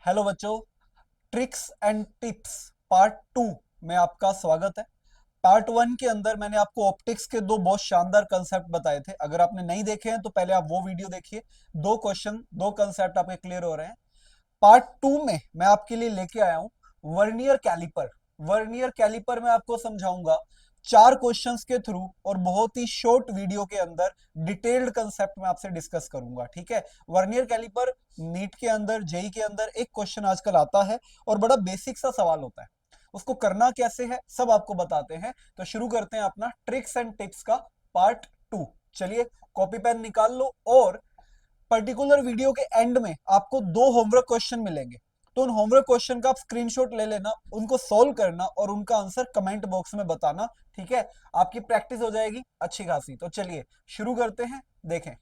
Hello बच्चों, tricks and tips part two में आपका स्वागत है। पार्ट वन के अंदर मैंने आपको ऑप्टिक्स के दो बहुत शानदार कंसेप्ट बताए थे। अगर आपने नहीं देखे हैं तो पहले आप वो वीडियो देखिए। दो क्वेश्चन, दो कंसेप्ट आपके क्लियर हो रहे हैं। पार्ट टू में मैं आपके लिए लेके आया हूं वर्नियर कैलिपर। वर्नियर कैलिपर में आपको समझाऊंगा चार क्वेश्चंस के थ्रू, और बहुत ही शॉर्ट वीडियो के अंदर डिटेल्ड कंसेप्ट में आपसे डिस्कस करूंगा। ठीक है। वर्नियर कैलिपर नीट के अंदर, जेई के अंदर एक क्वेश्चन आजकल आता है और बड़ा बेसिक सा सवाल होता है। उसको करना कैसे है सब आपको बताते हैं। तो शुरू करते हैं अपना ट्रिक्स एंड टिप्स का पार्ट टू। चलिए, कॉपी पेन निकाल लो और पर्टिकुलर वीडियो के एंड में आपको दो होमवर्क क्वेश्चन मिलेंगे। तो उन होमवर्क क्वेश्चन का आप स्क्रीनशॉट ले लेना, उनको सोल्व करना और उनका आंसर कमेंट बॉक्स में बताना। ठीक है। आपकी प्रैक्टिस हो जाएगी अच्छी खासी। तो चलिए शुरू करते हैं। देखें,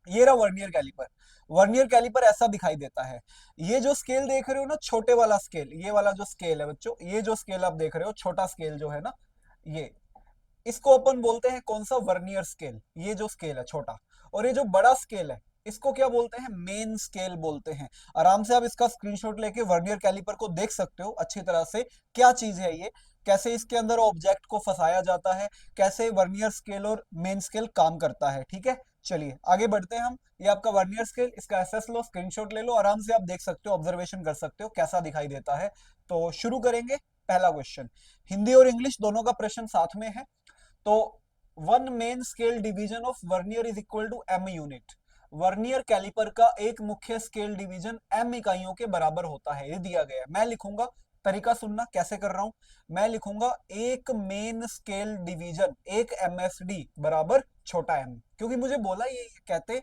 ये रहा वर्नियर कैलिपर। वर्नियर कैलिपर ऐसा दिखाई देता है। ये जो स्केल देख रहे हो ना, छोटे वाला स्केल, ये वाला जो स्केल है बच्चों, ये जो स्केल आप देख रहे हो, छोटा स्केल जो है ना, ये, इसको अपन बोलते हैं कौन सा? Vernier scale. ये जो स्केल है छोटा, और ये जो बड़ा स्केल है, इसको क्या बोलते हैं? मेन स्केल बोलते हैं। आराम से आप इसका स्क्रीनशॉट लेके वर्नियर कैलिपर को देख सकते हो अच्छी तरह से, क्या चीज है ये, कैसे इसके अंदर ऑब्जेक्ट को फंसाया जाता है, कैसे वर्नियर स्केल और मेन स्केल काम करता है। ठीक है। चलिए आगे बढ़ते हैं हम। ये आपका वर्नियर स्केल, इसका एसएस लो, स्क्रीनशॉट ले लो, आराम से आप देख सकते हो, ऑब्जर्वेशन कर सकते हो कैसा दिखाई देता है। तो शुरू करेंगे। पहला क्वेश्चन, हिंदी और इंग्लिश दोनों का प्रश्न साथ में है। तो one main scale division of vernier is equal to M unit. Vernier caliper का एक मुख्य स्केल डिवीजन एम इकाइयों के बराबर होता है। ये दिया गया है। मैं लिखूंगा, तरीका सुनना कैसे कर रहा हूं। मैं लिखूंगा एक मेन स्केल डिवीजन, एक एमएसडी बराबर छोटा एम, क्योंकि मुझे बोला ये कहते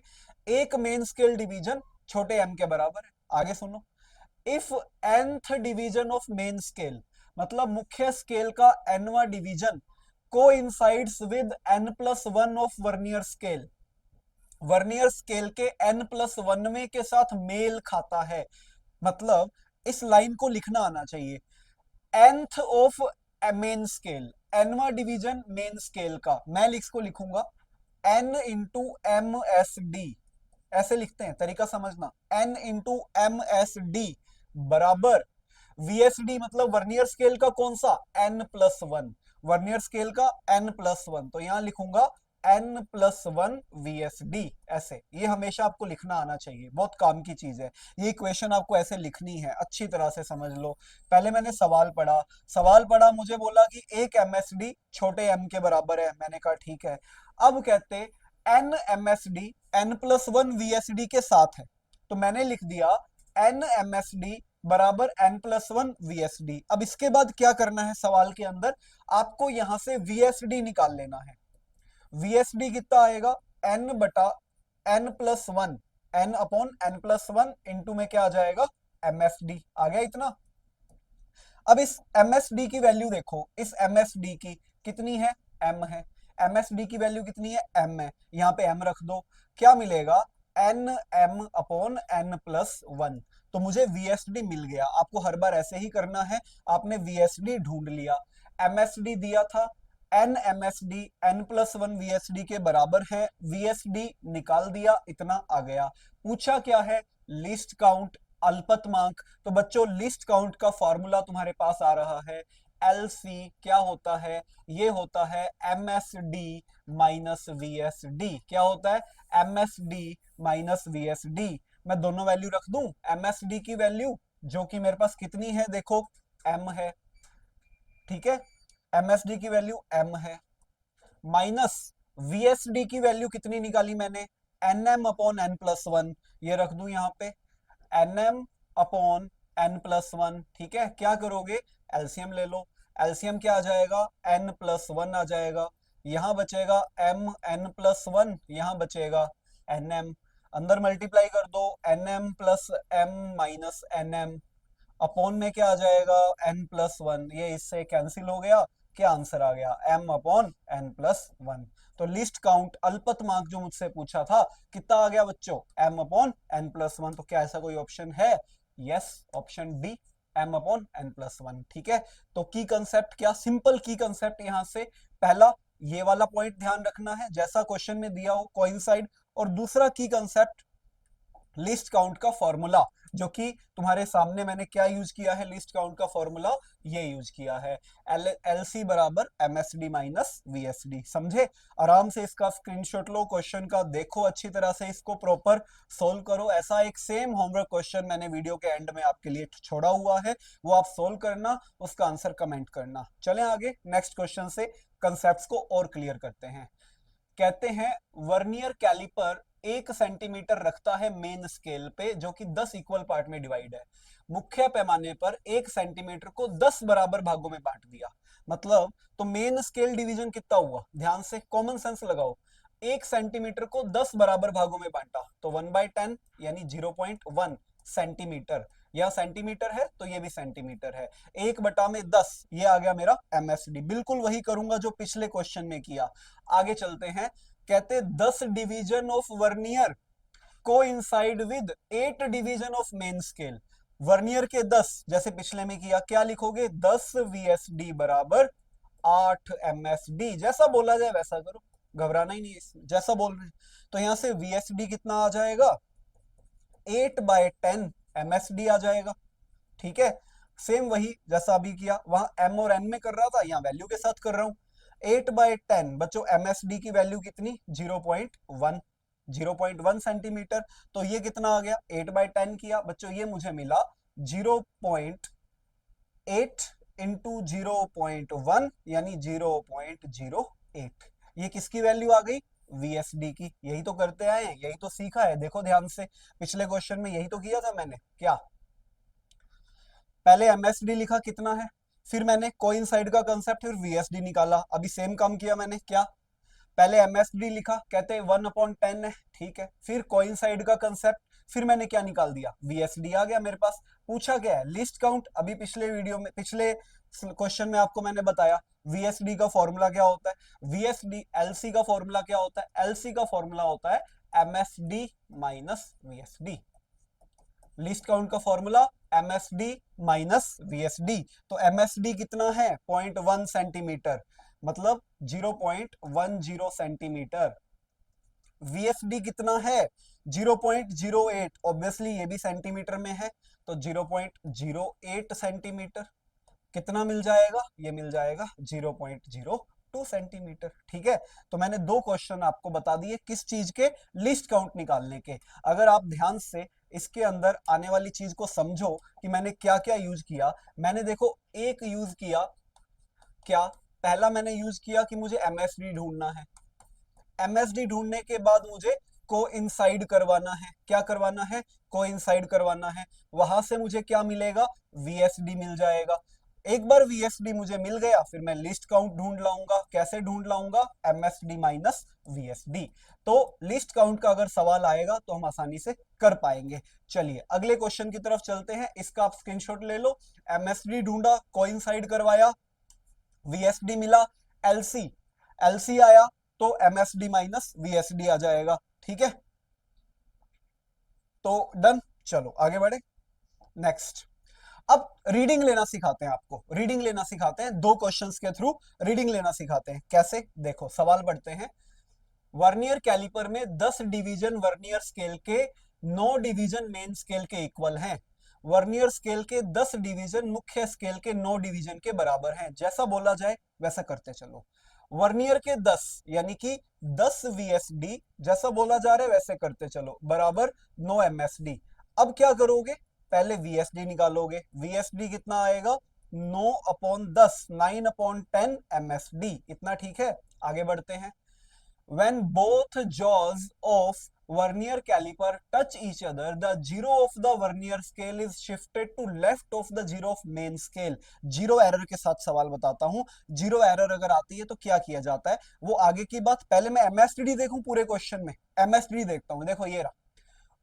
एक मेन स्केल डिवीजन छोटे एम के बराबर है। आगे सुनो, if nth division of main scale, मतलब मुख्य स्केल का nवा division, coincides with n plus one of vernier scale, vernier scale के n प्लस वनवे के साथ मेल खाता है। मतलब इस लाइन को लिखना आना चाहिए, nth ऑफ मेन स्केल, nवा डिवीजन मेन स्केल का, मैं इसको लिखूंगा n into M S D. ऐसे लिखते हैं, तरीका समझना। n into M S D बराबर वीएसडी, मतलब वर्नियर स्केल का कौन सा? n plus one. Vernier scale का n प्लस वन, तो यहां लिखूंगा n प्लस वन वीएसडी। ऐसे ये हमेशा आपको लिखना आना चाहिए, बहुत काम की चीज है। ये इक्वेशन आपको ऐसे लिखनी है, अच्छी तरह से समझ लो। पहले मैंने सवाल पढ़ा, मुझे बोला कि एक एमएसडी छोटे m के बराबर है। मैंने कहा ठीक है। अब कहते n MSD n plus one VSD के साथ है, तो मैंने लिख दिया n एमएसडी बराबर n प्लस वन वीएसडी। अब इसके बाद क्या करना है सवाल के अंदर? आपको यहां से वीएसडी निकाल लेना है। वीएसडी कितना आएगा? n बटा n plus one, n upon n plus one into में क्या आ जाएगा? एमएसडी। आ गया इतना। अब इस एमएसडी की वैल्यू देखो, इस एमएसडी की कितनी है? m है। एमएसडी की वैल्यू कितनी है? m है। यहां पे m रख दो, क्या मिलेगा? N M upon N plus one. तो मुझे वीएसडी मिल गया। आपको हर बार ऐसे ही करना है। आपने वीएसडी ढूंढ लिया, एमएसडी दिया था, N MSD N plus one VSD के बराबर है, वीएसडी निकाल दिया, इतना आ गया। पूछा क्या है? लिस्ट काउंट, अल्पतमांक। तो बच्चों लिस्ट काउंट का फॉर्मूला तुम्हारे पास आ रहा है, एलसी क्या होता है? ये होता है एमएसडी माइनस वीएसडी। क्या होता है? MSD minus VSD. मैं दोनों वैल्यू रख दूं। एमएसडी की वैल्यू जो कि मेरे पास कितनी है, देखो m है। ठीक है, एमएसडी की वैल्यू m है, माइनस वीएसडी की वैल्यू कितनी निकाली मैंने? N M upon N plus one. ये रख दूं यहां पे, N M upon N plus one. ठीक है, क्या करोगे? एलसीएम ले लो। एलसीएम क्या आ जाएगा? एन प्लस वन आ जाएगा। यहां बचेगा एम एन प्लस वन, यहां बचेगा एन एम। अंदर मल्टीप्लाई कर दो, N M plus M minus N M, upon में क्या आ जाएगा? N plus one. ये इससे कैंसिल हो गया, क्या आंसर आ गया? M upon N plus one. तो लिस्ट काउंट अल्पतमांक जो मुझसे पूछा था, कितना आ गया बच्चों? M upon N plus one. तो क्या ऐसा कोई ऑप्शन है? Yes, option D, M upon N plus one. ठीक है। तो की कंसेप्ट क्या? सिंपल की कंसेप्ट यहां से, पहला ये वाला पॉइंट ध्यान रखना है जैसा क्वेश्चन में दिया हो, कोइंसाइड। और दूसरा की कंसेप्ट, लिस्ट काउंट का फॉर्मूला जो कि तुम्हारे सामने मैंने क्या यूज किया है, लिस्ट काउंट का फॉर्मूला ये यूज किया है, एल सी बराबर M S D minus V S D. समझे? आराम से इसका स्क्रीनशॉट लो, क्वेश्चन का देखो अच्छी तरह से, इसको प्रॉपर सोल्व करो। ऐसा एक सेम होमवर्क क्वेश्चन मैंने वीडियो के एंड में आपके लिए छोड़ा हुआ है, वो आप सोल्व करना, उसका आंसर कमेंट करना। चलें आगे नेक्स्ट क्वेश्चन से कंसेप्ट्स को और क्लियर करते हैं। कहते हैं वर्नियर कैलिपर 1 सेंटीमीटर रखता है मेन स्केल पे, जो कि 10 इक्वल पार्ट में डिवाइड है। मुख्य पैमाने पर 1 सेंटीमीटर को 10 बराबर भागों में बांट दिया। मतलब तो मेन स्केल डिवीजन कितना हुआ, ध्यान से कॉमन सेंस लगाओ। 1 सेंटीमीटर को 10 बराबर भागों में बांटा तो 1/10 यानी 0.1 सेंटीमीटर। यह सेंटीमीटर है तो ये भी सेंटीमीटर है। 1/10 ये आ गया मेरा एमएसडी। बिल्कुल वही करूंगा जो पिछले क्वेश्चन में किया। आगे चलते हैं। कहते 10 division of vernier coincide with 8 division of main scale. Vernier के 10 जैसे पिछले में किया, क्या लिखोगे, 10 वीएसडी बराबर 8 एमएसडी। जैसा बोला जाए वैसा करो, घबराना ही नहीं है इसमें, जैसा बोल रहे हैं। तो यहां से वीएसडी कितना आ जाएगा, 8/10 एमएसडी आ जाएगा। ठीक है, सेम वही जैसा अभी किया, वहां एम और एन में कर रहा था, यहाँ वैल्यू के साथ कर रहा हूं। 8/10 बच्चों एमएसडी की वैल्यू कितनी, 0.1 सेंटीमीटर। तो ये कितना आ गया, 8/10 किया बच्चों, ये मुझे मिला 0.8 इंटू 0.1 यानी 0.08। ये किसकी वैल्यू आ गई, वीएसडी की। यही तो करते आए हैं, यही तो सीखा है, देखो ध्यान से, पिछले क्वेश्चन में यही तो किया था मैंने। क्या पहले एमएसडी लिखा कितना है, फिर मैंने कोइंसाइड का कंसेप्ट, फिर वीएसडी निकाला। अभी सेम काम किया मैंने, क्या पहले एमएसडी लिखा, कहते हैं 1/10 है, ठीक है, फिर कोइंसाइड का कंसेप्ट, फिर मैंने क्या निकाल दिया, वीएसडी आ गया मेरे पास। पूछा क्या है, लिस्ट काउंट। अभी पिछले वीडियो में, पिछले क्वेश्चन में आपको मैंने बताया वीएसडी का फॉर्मूला क्या होता है। वीएसडी एलसी का फॉर्मूला क्या होता है, एलसी का फॉर्मूला होता है MSD minus VSD. List count का फॉर्मूला एमएसडी माइनस वीएसडी। तो एमएसडी कितना है, 0.1 सेंटीमीटर, मतलब 0.10 सेंटीमीटर। वीएसडी कितना है, 0.08, ऑब्वियसली ये भी सेंटीमीटर में है, तो 0.08 सेंटीमीटर। कितना मिल जाएगा, ये मिल जाएगा 0.02 सेंटीमीटर। ठीक है, तो मैंने दो क्वेश्चन आपको बता दिए किस चीज के, लिस्ट काउंट निकालने के। अगर आप ध्यान से इसके अंदर आने वाली चीज को समझो कि मैंने क्या क्या यूज किया। मैंने देखो एक यूज किया, क्या पहला मैंने यूज किया कि मुझे एमएसडी ढूंढना है। एमएसडी ढूंढने के बाद मुझे कोइंसाइड करवाना है। क्या करवाना है, कोइंसाइड करवाना है। वहां से मुझे क्या मिलेगा, वीएसडी मिल जाएगा। एक बार वीएसडी मुझे मिल गया, फिर मैं लिस्ट काउंट ढूंढ लाऊंगा। कैसे ढूंढ लाऊंगा, एमएसडी माइनस वीएसडी। तो लिस्ट काउंट का अगर सवाल आएगा तो हम आसानी से कर पाएंगे। चलिए अगले क्वेश्चन की तरफ चलते हैं, इसका आप स्क्रीनशॉट ले लो। एमएसडी ढूंढा, कोइंसाइड करवाया, वीएसडी मिला, एलसी एलसी आया, तो एमएसडी माइनस वीएसडी आ जाएगा। ठीक है, तो डन। चलो आगे बढ़े, नेक्स्ट। अब रीडिंग लेना सिखाते हैं आपको, रीडिंग लेना सिखाते हैं, दो क्वेश्चंस के थ्रू रीडिंग लेना सिखाते हैं। कैसे, देखो सवाल पढ़ते हैं। वर्नियर कैलिपर में 10 डिवीजन वर्नियर स्केल के 9 डिवीजन मेन स्केल के इक्वल हैं। वर्नियर स्केल के 10 डिवीजन मुख्य स्केल के 9 डिवीजन के बराबर हैं। जैसा बोला जाए वैसा करते चलो। वर्नियर के 10 यानी कि 10 वीएसडी, जैसा बोला जा रहा है वैसे करते चलो, बराबर 9 एमएसडी। अब क्या करोगे, पहले वीएसडी निकालोगे। वीएसडी कितना आएगा, 9/10, 9/10 एमएसडी। इतना ठीक है, आगे बढ़ते हैं। When both jaws of vernier caliper touch each other, the zero of the vernier scale is shifted to left of the zero of main scale. Zero error के साथ सवाल बताता हूं। जीरो एरर अगर आती है तो क्या किया जाता है, वो आगे की बात। पहले मैं एमएसडी देखूं पूरे क्वेश्चन में, एमएसडी देखता हूं। देखो ये रहा,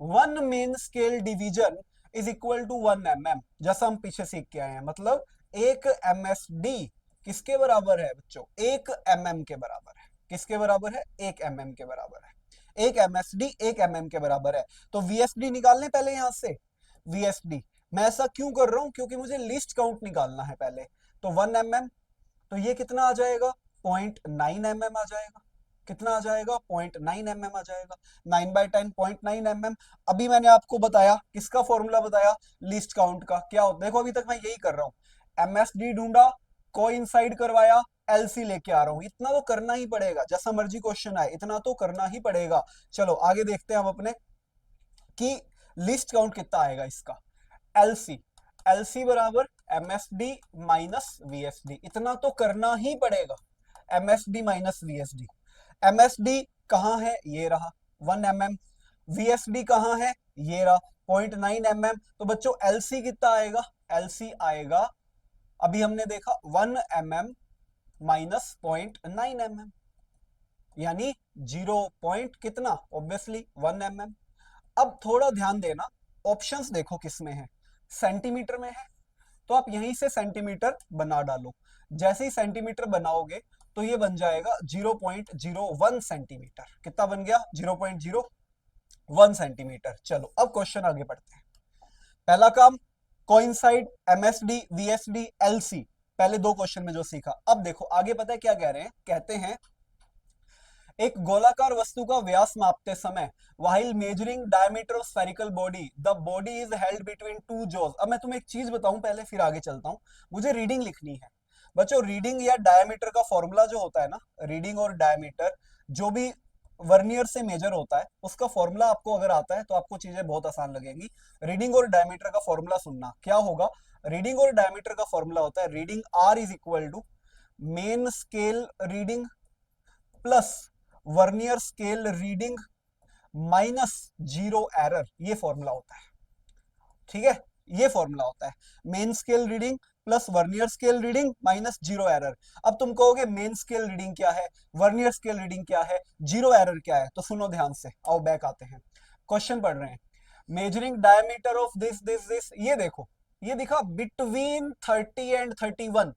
1 main scale division is equal to 1 mm, जैसा हम पीछे सीख के आए हैं। मतलब एक एमएसडी किसके बराबर है बच्चों, 1 mm के बराबर है। किसके बराबर है, 1 mm के बराबर है। एक एमएसडी 1 mm के बराबर है। तो वीएसडी निकालने पहले यहां से, वीएसडी मैं ऐसा क्यों कर रहा हूं, क्योंकि मुझे लिस्ट काउंट निकालना है पहले। तो 1 mm, तो ये कितना आ जाएगा, 0.9 mm आ जाएगा। कितना आ जाएगा 0.9 mm आ जाएगा। 9/10 0.9 mm। अभी मैंने आपको बताया किसका फॉर्मूला बताया, लीस्ट काउंट का। क्या होता है, देखो अभी तक मैं यही कर रहा हूं, एमएसडी ढूंढा, कोइंसाइड करवाया, एलसी लेके आ रहा हूं। इतना तो करना ही पड़ेगा, जैसा मर्जी क्वेश्चन आए इतना तो करना ही पड़ेगा। चलो आगे देखते हैं हम अपने कि लिस्ट काउंट कितना आएगा इसका। एलसी, एलसी बराबर एमएसडी माइनस वीएसडी, इतना तो करना ही पड़ेगा। एमएसडी माइनस वीएसडी, एमएसडी कहां है, ये रहा 1 mm, वीएसडी कहां है, ये रहा 0.9 mm। तो बच्चों एलसी कितना आएगा, एलसी आएगा, अभी हमने देखा 1 mm माइनस 0.9 mm, यानी 0 पॉइंट कितना, ऑब्वियसली 1 mm। अब थोड़ा ध्यान देना, ऑप्शंस देखो किसमें है, सेंटीमीटर में है, तो आप यहीं से सेंटीमीटर बना डालो। जैसे ही सेंटीमीटर बनाओगे तो ये बन जाएगा 0.01 सेंटीमीटर। कितना बन गया, 0.01 सेंटीमीटर। चलो अब क्वेश्चन आगे बढ़ते हैं। पहला काम कोइंसाइड, एमएसडी, वीएसडी, एलसी, पहले दो क्वेश्चन में जो सीखा। अब देखो आगे पता है क्या कह रहे हैं, कहते हैं एक गोलाकार वस्तु का व्यास मापते समय while measuring diameter of spherical body the body is held between two jaws। अब मैं तुम्हें एक चीज बताऊं पहले, फिर आगे चलता हूं। मुझे रीडिंग लिखनी है बच्चों। रीडिंग या डायमीटर का फॉर्मूला जो होता है ना, रीडिंग और डायमीटर जो भी वर्नियर से मेजर होता है उसका फॉर्मूला आपको अगर आता है तो आपको चीजें बहुत आसान लगेंगी। रीडिंग और डायमीटर का फॉर्मूला सुनना क्या होगा। रीडिंग और डायमीटर का फॉर्मूला होता है reading R is equal to main scale reading plus vernier scale reading minus zero error, ये फॉर्मूला होता है। ठीक है, ये फॉर्मूला होता है main scale reading plus vernier scale reading minus zero error. अब तुम कहोगे मेन स्केल रीडिंग क्या है, वर्नियर स्केल रीडिंग क्या है, जीरो एरर क्या है, तो सुनो ध्यान से, आओ बैक आते हैं, क्वेश्चन पढ़ रहे हैं। Measuring diameter of this this this, ये देखो ये दिखा बिटवीन 30 एंड 31,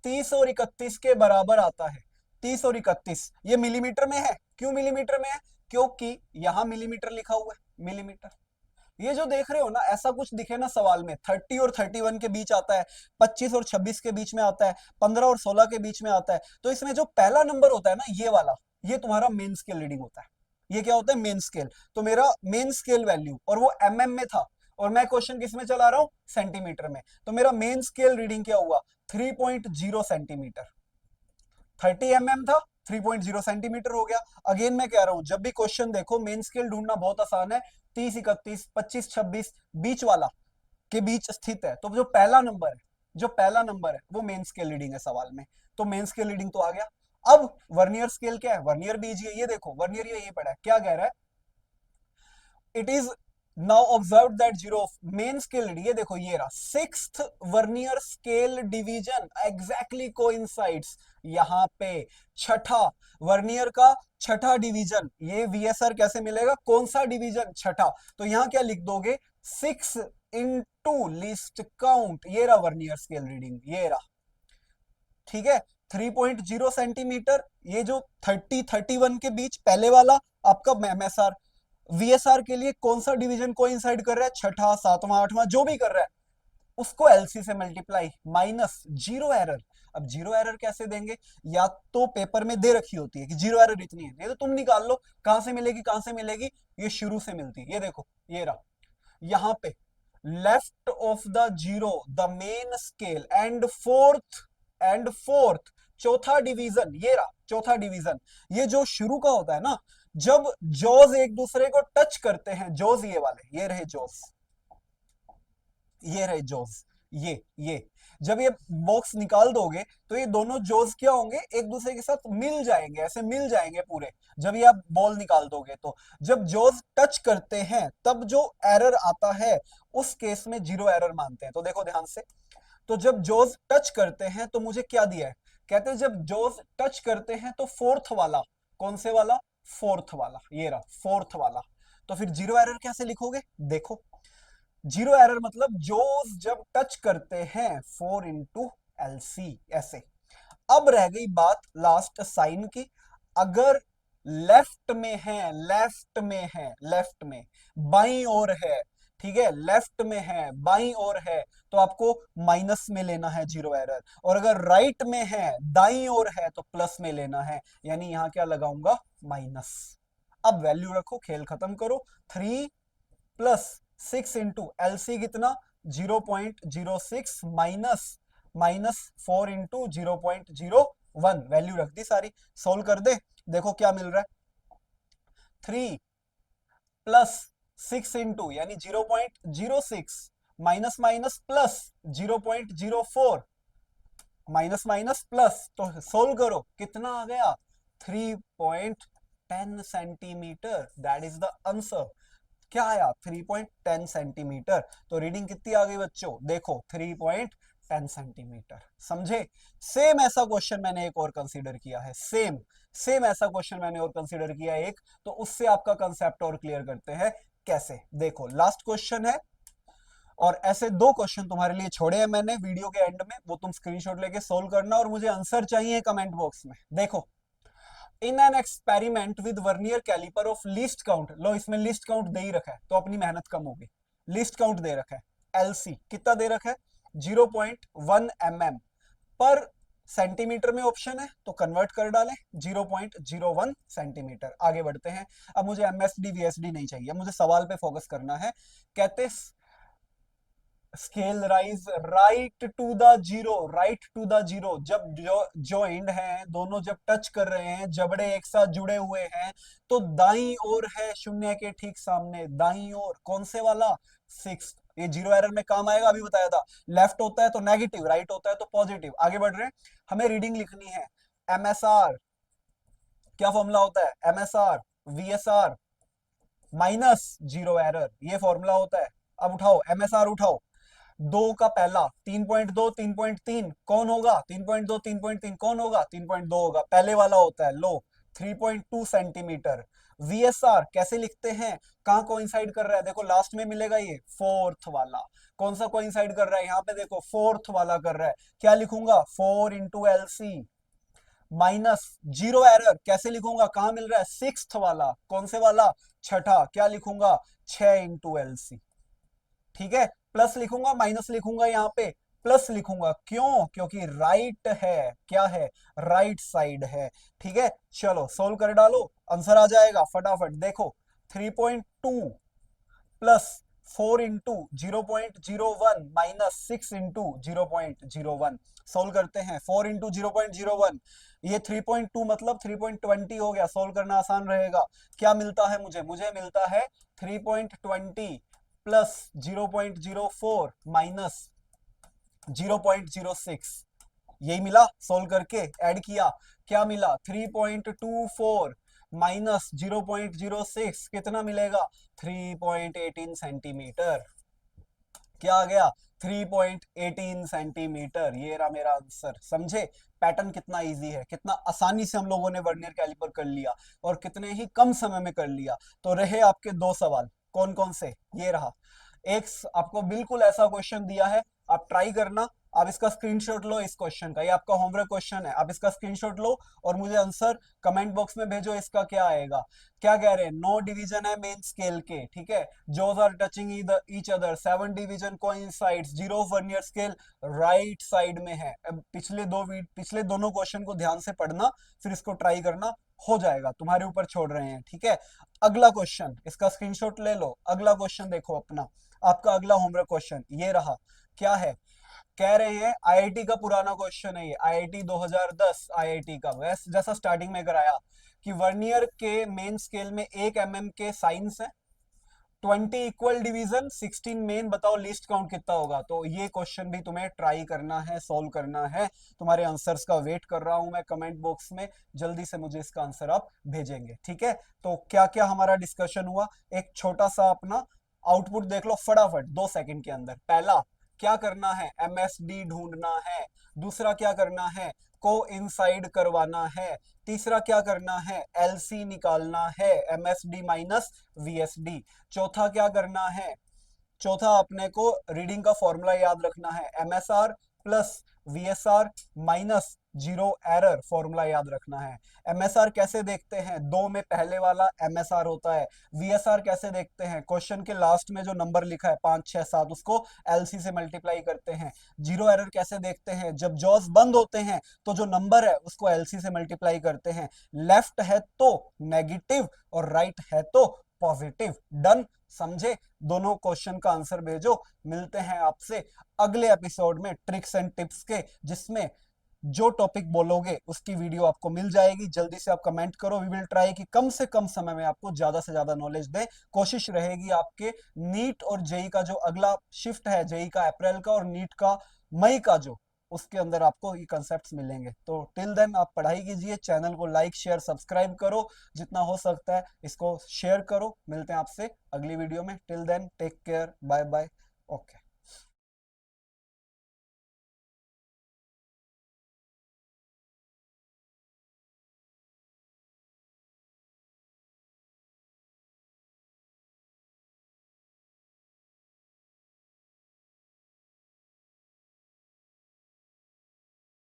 30 और 31 के बराबर आता है। 30 और 31 ये मिलीमीटर में है, क्यों मिलीमीटर में है, क्योंकि यहां मिलीमीटर लिखा हुआ है, मिलीमीटर। ये जो देख रहे हो ना, ऐसा कुछ दिखे ना सवाल में 30 और 31 के बीच आता है, 25 और 26 के बीच में आता है, 15 और 16 के बीच में आता है, तो इसमें जो पहला नंबर होता है ना, ये वाला, ये तुम्हारा मेन स्केल रीडिंग होता है। ये क्या होता है, मेन स्केल। तो मेरा मेन स्केल वैल्यू, और वो एमएम में था, और मैं क्वेश्चन किस में चला रहा हूं, सेंटीमीटर में, तो मेरा मेन स्केल रीडिंग क्या हुआ, 3.0 सेंटीमीटर। 30 mm था, 3.0 सेंटीमीटर हो गया। अगेन मैं कह रहा हूं, जब भी क्वेश्चन देखो मेन स्केल ढूंढना बहुत आसान है, 30 31 25 26 बीच वाला के बीच स्थित है, तो जो पहला नंबर है, जो पहला नंबर है वो मेन स्केल रीडिंग है सवाल में, तो मेन स्केल रीडिंग तो आ गया। अब वर्नियर स्केल क्या है, वर्नियर बीजिए, ये देखो वर्नियर ये पढ़ा है, क्या कह रहा है, it is now observe that zero main scale, ये देखो ये रहा sixth vernier scale division exactly coincides, यहां पे छठा वर्नियर का छठा डिवीजन, ये वीएसआर कैसे मिलेगा, कौन सा डिवीजन, छठा, तो यहां क्या लिख दोगे, 6 इंटू लिस्ट काउंट, ये रहा वर्नियर स्केल रीडिंग, ये रहा। ठीक है, 3.0 सेंटीमीटर, ये जो 30 31 के बीच पहले वाला आपका एमएसआर, वीएसआर के लिए कौन सा डिवीजन कोइंसाइड कर रहा है, छठा सातवां आठवां जो भी कर रहा है, उसको एलसी से मल्टीप्लाई माइनस जीरो एरर। अब जीरो एरर कैसे देंगे, या तो पेपर में दे रखी होती है कि जीरो एरर इतनी है, ये तो तुम निकाल लो, कहां से मिलेगी, कहां से मिलेगी, ये शुरू से मिलती है, ये देखो ये रहा, यहां पे left of the zero the main scale and fourth चौथा डिवीजन, ये रहा चौथा डिवीजन। ये जो शुरू का होता है ना, जब जॉज एक दूसरे को टच करते हैं, जॉज ये वाले, ये रहे जॉज, ये रहे जॉज, ये जब ये बॉक्स निकाल दोगे तो ये दोनों जॉज क्या होंगे, एक दूसरे के साथ मिल जाएंगे, ऐसे मिल जाएंगे पूरे, जब ये आप बॉल निकाल दोगे तो जब जॉज टच करते हैं तब जो एरर आता है उस केस में जीरो एरर मानते हैं। तो देखो ध्यान से, तो जब जॉज टच करते हैं तो मुझे क्या दिया है, कहते हैं जब जॉज टच करते हैं तो फोर्थ वाला, कौन से वाला, फोर्थ वाला, ये रहा फोर्थ वाला, तो फिर जीरो एरर कैसे लिखोगे, देखो जीरो एरर मतलब जो जब टच करते हैं 4 इंटू एलसी, ऐसे। अब रह गई बात लास्ट साइन की, अगर लेफ्ट में है, लेफ्ट में है, लेफ्ट में बाई ओर है, ठीक है, लेफ्ट में है, बाईं ओर है, तो आपको माइनस में लेना है, जीरो एरर। और अगर राइट में है, दाईं ओर है, तो प्लस में लेना है, यानी यहां क्या लगाऊंगा, माइनस। अब वैल्यू रखो, खेल खत्म करो। 3 + 6 इंटू एलसी कितना, 0.06 माइनस -4 इंटू 0.01, वैल्यू रख दी सारी, सोल्व कर दे। देखो क्या मिल रहा है, 3 + 6 इंटू यानी 0.06 minus minus plus 0.04 minus minus plus, तो सोल्व करो, कितना आ गया, 3.10 centimetre, that is the answer. क्या आया, 3.10 सेंटीमीटर। तो रीडिंग कितनी आ गई बच्चों, देखो 3.10 सेंटीमीटर, समझे। सेम ऐसा क्वेश्चन मैंने एक और कंसीडर किया है, सेम सेम ऐसा क्वेश्चन मैंने और कंसीडर किया है एक, तो उससे आपका कंसेप्ट और क्लियर करते हैं कैसे। देखो लास्ट क्वेश्चन है, और ऐसे दो क्वेश्चन तुम्हारे लिए छोड़े हैं मैंने वीडियो के एंड में, वो तुम स्क्रीनशॉट लेके सोल्व करना, और मुझे आंसर चाहिए कमेंट बॉक्स में। देखो, in an experiment with vernier caliper of least count, लो इसमें लीस्ट काउंट दे ही रखा है तो अपनी मेहनत कम होगी। लीस्ट काउंट दे रखा है, एलसी कितना दे रखा है, 0.1 mm पर सेंटीमीटर में ऑप्शन है, तो कन्वर्ट कर डालें, 0.01 सेंटीमीटर। आगे बढ़ते हैं, अब मुझे एमएसडी वीएसडी नहीं चाहिए, मुझे सवाल पे फोकस करना है। कहते scale rise right to the zero, right to the zero, जब जो एंड है दोनों जब टच कर रहे हैं, जबड़े एक साथ जुड़े हुए हैं, तो दाईं ओर है शून्य के ठीक सामने, दाईं ओर कौन से वाला, 6। ये जीरो एरर में काम आएगा, अभी बताया था। लेफ्ट होता है तो नेगेटिव, राइट होता है तो पॉजिटिव। आगे बढ़ रहे हैं, हमें रीडिंग लिखनी है। एमएसआर क्या फॉर्मूला होता है, MSR VSR minus zero error, ये फॉर्मूला होता है। अब उठाओ एमएसआर, उठाओ, दो का पहला 3.2 3.3 कौन होगा, 3.2 3.3 कौन होगा, 3.2 होगा, पहले वाला होता है, लो 3.2 सेंटीमीटर। वीएसआर कैसे लिखते हैं, कहां कोइंसाइड कर रहा है, देखो लास्ट में मिलेगा ये फोर्थ वाला, कौन सा कोइंसाइड कर रहा है, यहाँ पे देखो फोर्थ वाला कर रहा है, क्या लिखूंगा, 4 into LC minus zero error कैसे लिखूंगा, कहां मिल रहा है, सिक्स्थ वाला, कौन से वाला, छठा, क्या लिखूंगा, 6 इंटू एलसी। ठीक है, प्लस लिखूंगा माइनस लिखूंगा, यहाँ पे प्लस लिखूंगा, क्यों, क्योंकि राइट है, क्या है, राइट साइड है। ठीक है, चलो सोल्व कर डालो, आंसर आ जाएगा फटाफट। देखो 3.2 plus 4 into 0.01 minus 6 into 0.01, solve करते हैं। 4 इंटू 0.01, ये 3.2 मतलब 3.20 हो गया, सोल्व करना आसान रहेगा। क्या मिलता है मुझे, मुझे मिलता है 3.20 प्लस 0.04 माइनस 0.06, यही मिला, सोल्व करके ऐड किया, क्या मिला, 3.24 माइनस 0.06 कितना मिलेगा, 3.18 सेंटीमीटर। क्या आ गया, 3.18 सेंटीमीटर, ये रहा मेरा आंसर। समझे पैटर्न कितना इजी है, कितना आसानी से हम लोगों ने वर्नियर कैलिपर कर लिया, और कितने ही कम समय में कर लिया। तो रहे आपके दो सवाल, कौन कौन से, ये रहा एक, आपको बिल्कुल ऐसा क्वेश्चन दिया है, आप ट्राई करना। आप इसका स्क्रीनशॉट लो, इस क्वेश्चन का, ये आपका होमवर्क क्वेश्चन है, आप इसका स्क्रीनशॉट लो और मुझे आंसर कमेंट बॉक्स में भेजो, इसका क्या आएगा। क्या कह रहे हैं, 9 डिवीजन है मेन स्केल के, ठीक है, jaws are touching each other, 7 division coincides, zero vernier scale right side में है। अब पिछले दोनों क्वेश्चन को ध्यान से पढ़ना, फिर इसको ट्राई करना, हो जाएगा, तुम्हारे ऊपर छोड़ रहे हैं। ठीक है, अगला क्वेश्चन, इसका स्क्रीनशॉट ले लो, अगला क्वेश्चन देखो अपना, आपका अगला होमवर्क क्वेश्चन ये रहा। क्या है, कह रहे हैं आईआईटी का पुराना क्वेश्चन है ये, आईआईटी 2010 आईआईटी का, वैसे जैसा स्टार्टिंग में कराया कि वर्नियर के मेन स्केल में 1 mm के साइंस है, 20 इक्वल डिवीजन, 16 मेन, बताओ लीस्ट काउंट कितना होगा। तो ये क्वेश्चन भी तुम्हें ट्राई करना है, सॉल्व करना है। तुम्हारे आंसर्स का वेट कर रहा हूं मैं कमेंट बॉक्स में, जल्दी से मुझे इसका आंसर आप भेजेंगे। ठीक है, तो क्या क्या हमारा डिस्कशन हुआ, एक छोटा सा अपना आउटपुट देख लो फटाफट 2 सेकंड के अंदर। पहला क्या करना है, एमएसडी ढूंढना है। दूसरा क्या करना है, को इनसाइड करवाना है। तीसरा क्या करना है, एलसी निकालना है, एमएसडी माइनस वीएसडी। चौथा क्या करना है, चौथा अपने को रीडिंग का फॉर्मूला याद रखना है, MSR plus VSR minus zero error formula याद रखना है। एमएसआर कैसे देखते हैं, 2 में पहले वाला एमएसआर होता है। वीएसआर कैसे देखते हैं, क्वेश्चन के लास्ट में जो नंबर लिखा है 5 6 7 उसको एलसी से मल्टीप्लाई करते हैं। जीरो एरर कैसे देखते हैं, जब जॉस बंद होते हैं तो जो नंबर है उसको एलसी से मल्टीप्लाई करते हैं। लेफ्ट है तो नेगेटिव और राइट है तो पॉजिटिव। डन, समझे? दोनों क्वेश्चन का आंसर भेजो। मिलते हैं आपसे अगले एपिसोड में ट्रिक्स एंड टिप्स के, जिसमें जो टॉपिक बोलोगे उसकी वीडियो आपको मिल जाएगी। जल्दी से आप कमेंट करो। वी विल ट्राई कि कम से कम समय में आपको ज्यादा से ज्यादा नॉलेज दे। कोशिश रहेगी आपके नीट और जेई का जो अगला शिफ्ट है, जेई का अप्रैल का और नीट का मई का, जो उसके अंदर आपको ये कंसेप्ट मिलेंगे। तो टिल देन आप पढ़ाई कीजिए, चैनल को लाइक शेयर सब्सक्राइब करो, जितना हो सकता है इसको शेयर करो। मिलते हैं आपसे अगली वीडियो में। Till then take care, bye bye, okay.